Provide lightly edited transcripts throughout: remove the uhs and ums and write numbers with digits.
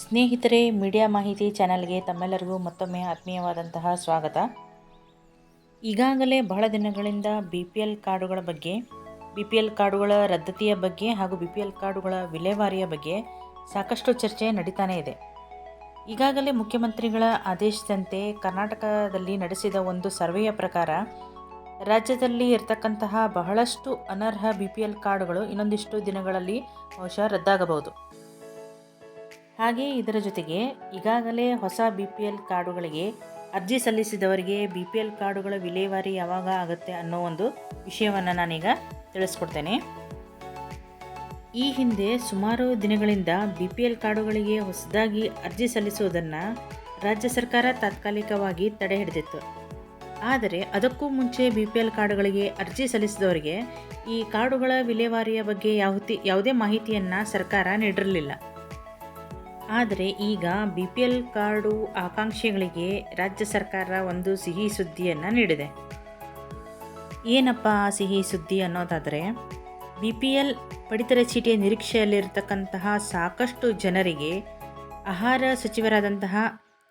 ಸ್ನೇಹಿತರೆ, ಮೀಡಿಯಾ ಮಾಹಿತಿ ಚಾನೆಲ್ಗೆ ತಮ್ಮೆಲ್ಲರಿಗೂ ಮತ್ತೊಮ್ಮೆ ಆತ್ಮೀಯವಾದಂತಹ ಸ್ವಾಗತ. ಈಗಾಗಲೇ ಬಹಳ ದಿನಗಳಿಂದ BPL ಕಾರ್ಡುಗಳ ಬಗ್ಗೆ, BPL ಕಾರ್ಡುಗಳ ರದ್ದತಿಯ ಬಗ್ಗೆ ಹಾಗೂ BPL ಕಾರ್ಡುಗಳ ವಿಲೇವಾರಿಯ ಬಗ್ಗೆ ಸಾಕಷ್ಟು ಚರ್ಚೆ ನಡೀತಾನೇ ಇದೆ. ಈಗಾಗಲೇ ಮುಖ್ಯಮಂತ್ರಿಗಳ ಆದೇಶದಂತೆ ಕರ್ನಾಟಕದಲ್ಲಿ ನಡೆಸಿದ ಒಂದು ಸರ್ವೆಯ ಪ್ರಕಾರ ರಾಜ್ಯದಲ್ಲಿ ಇರತಕ್ಕಂತಹ ಬಹಳಷ್ಟು ಅನರ್ಹ BPL ಕಾರ್ಡುಗಳು ಇನ್ನೊಂದಿಷ್ಟು ದಿನಗಳಲ್ಲಿ ಬಹುಶಃ ರದ್ದಾಗಬಹುದು. ಹಾಗೆ ಇದರ ಜೊತೆಗೆ ಈಗಾಗಲೇ ಹೊಸ BPL ಕಾರ್ಡುಗಳಿಗೆ ಅರ್ಜಿ ಸಲ್ಲಿಸಿದವರಿಗೆ BPL ಕಾರ್ಡುಗಳ ವಿಲೇವಾರಿ ಯಾವಾಗ ಆಗುತ್ತೆ ಅನ್ನೋ ಒಂದು ವಿಷಯವನ್ನು ನಾನೀಗ ತಿಳಿಸ್ಕೊಡ್ತೇನೆ. ಈ ಹಿಂದೆ ಸುಮಾರು ದಿನಗಳಿಂದ BPL ಕಾರ್ಡುಗಳಿಗೆ ಹೊಸದಾಗಿ ಅರ್ಜಿ ಸಲ್ಲಿಸುವುದನ್ನು ರಾಜ್ಯ ಸರ್ಕಾರ ತಾತ್ಕಾಲಿಕವಾಗಿ ತಡೆ ಹಿಡಿದಿತ್ತು. ಆದರೆ ಅದಕ್ಕೂ ಮುಂಚೆ BPL ಕಾರ್ಡುಗಳಿಗೆ ಅರ್ಜಿ ಸಲ್ಲಿಸಿದವರಿಗೆ ಈ ಕಾರ್ಡುಗಳ ವಿಲೇವಾರಿಯ ಬಗ್ಗೆ ಯಾವುದೇ ಮಾಹಿತಿಯನ್ನು ಸರ್ಕಾರ ನೀಡಿರಲಿಲ್ಲ. ಆದರೆ ಈಗ BPL ಕಾರ್ಡು ಆಕಾಂಕ್ಷಿಗಳಿಗೆ ರಾಜ್ಯ ಸರ್ಕಾರ ಒಂದು ಸಿಹಿ ಸುದ್ದಿಯನ್ನು ನೀಡಿದೆ. ಏನಪ್ಪ ಸಿಹಿ ಸುದ್ದಿ ಅನ್ನೋದಾದರೆ, BPL ಪಡಿತರ ಚೀಟಿಯ ನಿರೀಕ್ಷೆಯಲ್ಲಿರತಕ್ಕಂತಹ ಸಾಕಷ್ಟು ಜನರಿಗೆ ಆಹಾರ ಸಚಿವರಾದಂತಹ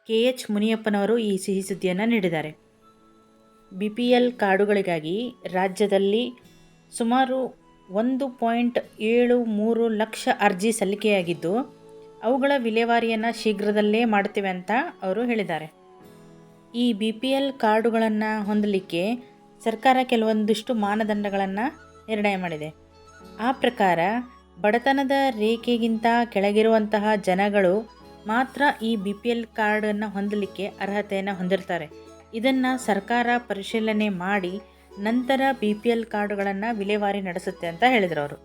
KH ಮುನಿಯಪ್ಪನವರು ಈ ಸಿಹಿ ಸುದ್ದಿಯನ್ನು ನೀಡಿದ್ದಾರೆ. BPL ಕಾರ್ಡುಗಳಿಗಾಗಿ ರಾಜ್ಯದಲ್ಲಿ ಸುಮಾರು 1.73 ಲಕ್ಷ ಅರ್ಜಿ ಸಲ್ಲಿಕೆಯಾಗಿದ್ದು, ಅವುಗಳ ವಿಲೇವಾರಿಯನ್ನು ಶೀಘ್ರದಲ್ಲೇ ಮಾಡುತ್ತೇವೆ ಅಂತ ಅವರು ಹೇಳಿದ್ದಾರೆ. ಈ BPL ಕಾರ್ಡುಗಳನ್ನು ಹೊಂದಲಿಕ್ಕೆ ಸರ್ಕಾರ ಕೆಲವೊಂದಿಷ್ಟು ಮಾನದಂಡಗಳನ್ನು ನಿರ್ಣಯ ಮಾಡಿದೆ. ಆ ಪ್ರಕಾರ ಬಡತನದ ರೇಖೆಗಿಂತ ಕೆಳಗಿರುವಂತಹ ಜನಗಳು ಮಾತ್ರ ಈ BPL ಕಾರ್ಡನ್ನು ಹೊಂದಲಿಕ್ಕೆ ಅರ್ಹತೆಯನ್ನು ಹೊಂದಿರ್ತಾರೆ. ಇದನ್ನು ಸರ್ಕಾರ ಪರಿಶೀಲನೆ ಮಾಡಿ ನಂತರ BPL ಕಾರ್ಡುಗಳನ್ನು ವಿಲೇವಾರಿ ನಡೆಸುತ್ತೆ ಅಂತ ಹೇಳಿದರು ಅವರು.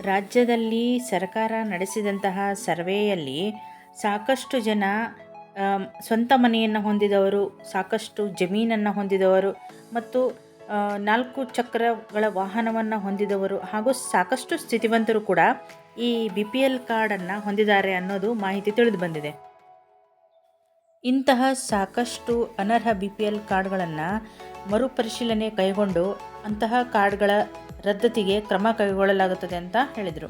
ರಾಜ್ಯದಲ್ಲಿ ಸರ್ಕಾರ ನಡೆಸಿದಂತಹ ಸರ್ವೆಯಲ್ಲಿ ಸಾಕಷ್ಟು ಜನ ಸ್ವಂತ ಮನೆಯನ್ನು ಹೊಂದಿದವರು, ಸಾಕಷ್ಟು ಜಮೀನನ್ನು ಹೊಂದಿದವರು ಮತ್ತು 4 ಚಕ್ರಗಳ ವಾಹನವನ್ನು ಹೊಂದಿದವರು ಹಾಗೂ ಸಾಕಷ್ಟು ಸ್ಥಿತಿವಂತರು ಕೂಡ ಈ BPL ಕಾರ್ಡನ್ನು ಹೊಂದಿದ್ದಾರೆ ಅನ್ನೋದು ಮಾಹಿತಿ ತಿಳಿದು ಬಂದಿದೆ. ಇಂತಹ ಸಾಕಷ್ಟು ಅನರ್ಹ BPL ಕಾರ್ಡ್ಗಳನ್ನು ಮರುಪರಿಶೀಲನೆ ಕೈಗೊಂಡು ಅಂತಹ ಕಾರ್ಡ್ಗಳ ರದ್ದತಿಗೆ ಕ್ರಮ ಕೈಗೊಳ್ಳಲಾಗುತ್ತದೆ ಅಂತ ಹೇಳಿದರು.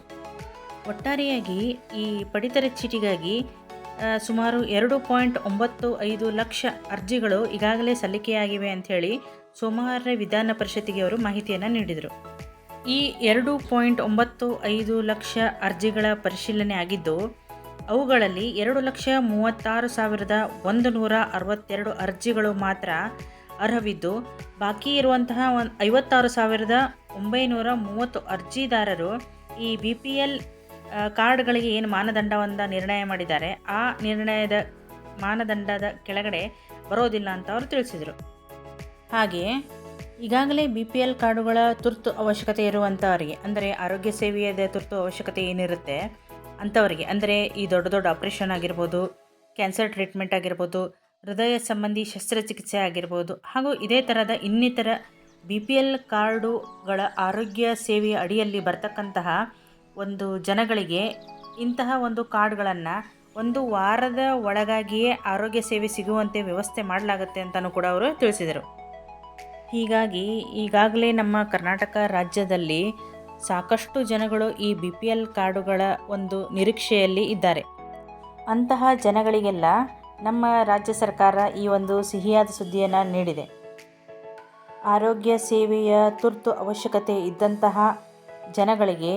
ಒಟ್ಟಾರೆಯಾಗಿ ಈ ಪಡಿತರ ಚೀಟಿಗಾಗಿ ಸುಮಾರು 2.95 ಲಕ್ಷ ಅರ್ಜಿಗಳು ಈಗಾಗಲೇ ಸಲ್ಲಿಕೆಯಾಗಿವೆ ಅಂಥೇಳಿ ಸೋಮವಾರ ವಿಧಾನ ಪರಿಷತ್ತಿಗೆ ಅವರು ಮಾಹಿತಿಯನ್ನು ನೀಡಿದರು. ಈ 2.95 ಲಕ್ಷ ಅರ್ಜಿಗಳ ಪರಿಶೀಲನೆ ಆಗಿದ್ದು, ಅವುಗಳಲ್ಲಿ 2,36,162 ಅರ್ಜಿಗಳು ಮಾತ್ರ ಅರ್ಹವಿದ್ದು, ಬಾಕಿ ಇರುವಂತಹ 56,930 ಅರ್ಜಿದಾರರು ಈ BPL ಕಾರ್ಡ್ಗಳಿಗೆ ಏನು ಮಾನದಂಡವನ್ನು ನಿರ್ಣಯ ಮಾಡಿದ್ದಾರೆ ಆ ಮಾನದಂಡದ ಕೆಳಗಡೆ ಬರೋದಿಲ್ಲ ಅಂತ ಅವರು ತಿಳಿಸಿದರು. ಹಾಗೆಯೇ ಈಗಾಗಲೇ BPL ಕಾರ್ಡುಗಳ ತುರ್ತು ಅವಶ್ಯಕತೆ ಇರುವಂಥವರಿಗೆ, ಅಂದರೆ ಆರೋಗ್ಯ ಸೇವೆಯ ತುರ್ತು ಅವಶ್ಯಕತೆ ಏನಿರುತ್ತೆ ಅಂಥವರಿಗೆ, ಅಂದರೆ ಈ ದೊಡ್ಡ ಆಪ್ರೇಷನ್ ಆಗಿರ್ಬೋದು, ಕ್ಯಾನ್ಸರ್ ಟ್ರೀಟ್ಮೆಂಟ್ ಆಗಿರ್ಬೋದು, ಹೃದಯ ಸಂಬಂಧಿ ಶಸ್ತ್ರಚಿಕಿತ್ಸೆ ಆಗಿರ್ಬೋದು, ಹಾಗೂ ಇದೇ ಥರದ ಇನ್ನಿತರ BPL ಕಾರ್ಡುಗಳ ಆರೋಗ್ಯ ಸೇವೆಯ ಅಡಿಯಲ್ಲಿ ಬರ್ತಕ್ಕಂತಹ ಒಂದು ಜನಗಳಿಗೆ ಇಂತಹ ಒಂದು ಕಾರ್ಡ್ಗಳನ್ನು 1 ವಾರದ ಒಳಗಾಗಿಯೇ ಆರೋಗ್ಯ ಸೇವೆ ಸಿಗುವಂತೆ ವ್ಯವಸ್ಥೆ ಮಾಡಲಾಗುತ್ತೆ ಅಂತಲೂ ಕೂಡ ಅವರು ತಿಳಿಸಿದರು. ಹೀಗಾಗಿ ಈಗಾಗಲೇ ನಮ್ಮ ಕರ್ನಾಟಕ ರಾಜ್ಯದಲ್ಲಿ ಸಾಕಷ್ಟು ಜನಗಳು ಈ BPL ಕಾರ್ಡುಗಳ ಒಂದು ನಿರೀಕ್ಷೆಯಲ್ಲಿ ಇದ್ದಾರೆ. ಅಂತಹ ಜನಗಳಿಗೆಲ್ಲ ನಮ್ಮ ರಾಜ್ಯ ಸರ್ಕಾರ ಈ ಒಂದು ಸಿಹಿಯಾದ ಸುದ್ದಿಯನ್ನು ನೀಡಿದೆ. ಆರೋಗ್ಯ ಸೇವೆಯ ತುರ್ತು ಅವಶ್ಯಕತೆ ಇದ್ದಂತಹ ಜನಗಳಿಗೆ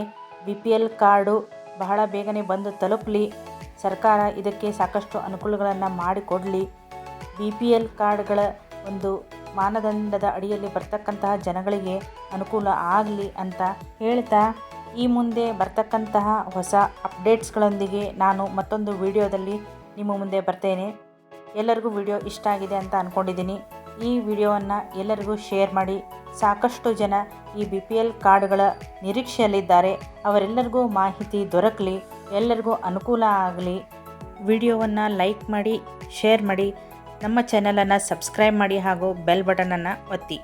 BPL ಕಾರ್ಡು ಬಹಳ ಬೇಗನೆ ಬಂದು ತಲುಪಲಿ, ಸರ್ಕಾರ ಇದಕ್ಕೆ ಸಾಕಷ್ಟು ಅನುಕೂಲಗಳನ್ನು ಮಾಡಿಕೊಡಲಿ, BPL ಕಾರ್ಡ್ಗಳ ಒಂದು ಮಾನದಂಡದ ಅಡಿಯಲ್ಲಿ ಬರ್ತಕ್ಕಂತಹ ಜನಗಳಿಗೆ ಅನುಕೂಲ ಆಗಲಿ ಅಂತ ಹೇಳ್ತಾ, ಈ ಮುಂದೆ ಬರ್ತಕ್ಕಂತಹ ಹೊಸ ಅಪ್ಡೇಟ್ಸ್ಗಳೊಂದಿಗೆ ನಾನು ಮತ್ತೊಂದು ವಿಡಿಯೋದಲ್ಲಿ ನಿಮ್ಮ ಮುಂದೆ ಬರ್ತೇನೆ. ಎಲ್ಲರಿಗೂ ವಿಡಿಯೋ ಇಷ್ಟ ಆಗಿದೆ ಅಂತ ಅಂದ್ಕೊಂಡಿದ್ದೀನಿ. ಈ ವಿಡಿಯೋವನ್ನು ಎಲ್ಲರಿಗೂ ಶೇರ್ ಮಾಡಿ. ಸಾಕಷ್ಟು ಜನ ಈ BPL ಕಾರ್ಡ್ಗಳ ನಿರೀಕ್ಷೆಯಲ್ಲಿದ್ದಾರೆ. ಅವರೆಲ್ಲರಿಗೂ ಮಾಹಿತಿ ದೊರಕಲಿ, ಎಲ್ಲರಿಗೂ ಅನುಕೂಲ ಆಗಲಿ. ವಿಡಿಯೋವನ್ನು ಲೈಕ್ ಮಾಡಿ, ಶೇರ್ ಮಾಡಿ, ನಮ್ಮ ಚಾನಲನ್ನು ಸಬ್ಸ್ಕ್ರೈಬ್ ಮಾಡಿ ಹಾಗೂ ಬೆಲ್ ಬಟನನ್ನು ಒತ್ತಿ.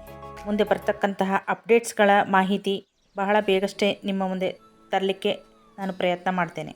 ಮುಂದೆ ಬರ್ತಕ್ಕಂತಹ ಅಪ್ಡೇಟ್ಸ್ಗಳ ಮಾಹಿತಿ ಬಹಳ ಬೇಗಷ್ಟೇ ನಿಮ್ಮ ಮುಂದೆ ತರಲಿಕ್ಕೆ ನಾನು ಪ್ರಯತ್ನ ಮಾಡ್ತೇನೆ.